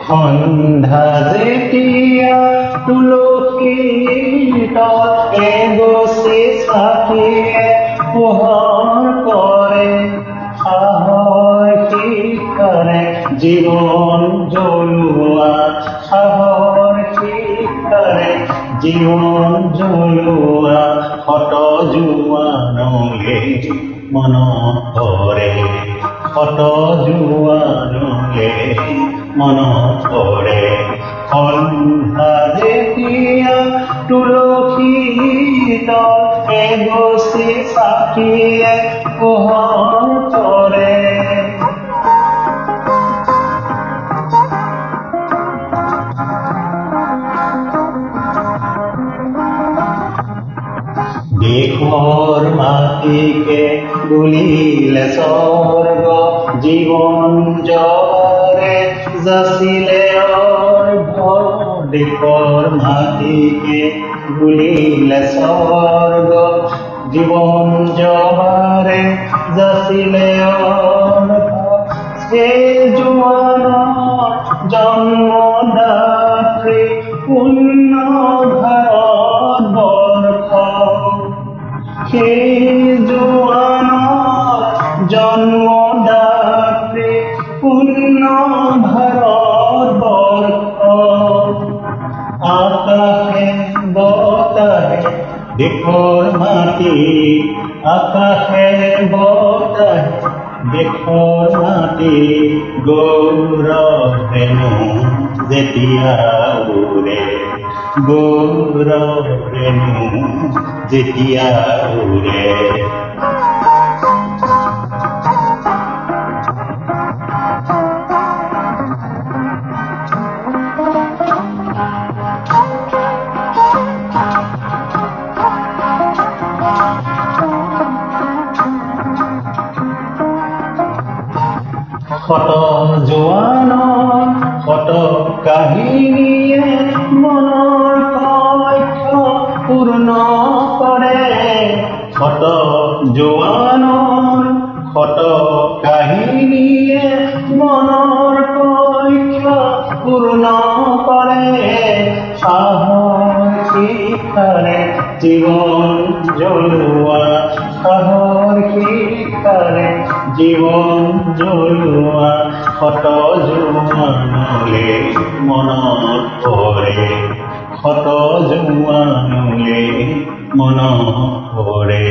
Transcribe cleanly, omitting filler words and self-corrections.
সন্ধ্যা যেতিয়া তুলসীত এগছি চাকিয়ে পোহৰ কৰে, সাহসী কৰে জীৱন জ্বলোৱা, সাহসী কৰে জীৱন জ্বলোৱা, শত জোৱানলে মনত পৰে, শত জোৱানলে মনত পৰে। সন্ধ্যা যেতিয়া তুলসীত এগছি চাকিয়ে পোহৰ কৰে, দেশৰ মাটিকে বুলিলে স্বৰ্গ, জীৱন জৰে যাচিলে অৰ্ঘ। দেশৰ মাটিকে বুলিলে স্বৰ্গ, জীৱন জৰে যাচিলে অৰ্ঘ। সেই জোৱানৰ জন্মদাত্ৰী পুণ্য ভাৰতবৰ্ষ, সেই জোৱানৰ জন্মদাত্ৰী পুণ্য ভাৰতবৰ্ষ। আকাশে বতাহে দেশৰ মাটি, আকাশে বতাহে দেশৰ মাটি, গৌৰৱেনো যেতিয়া উৰে, গৌৰৱেনো যেতিয়া উৰে। শত জোৱানৰ শত কাহিনীয়ে মনৰ লক্ষ্য পূৰ্ণ কৰে, শত জোৱানৰ শত কাহিনীয়ে মনৰ লক্ষ্য পূৰ্ণ কৰে। সাহসী কৰে জীৱন জ্বলোৱা, সাহসী কৰে জীৱন জ্বলোৱা, শত জোৱানলে মনত পৰে, শত জোৱানলে মনত পৰে।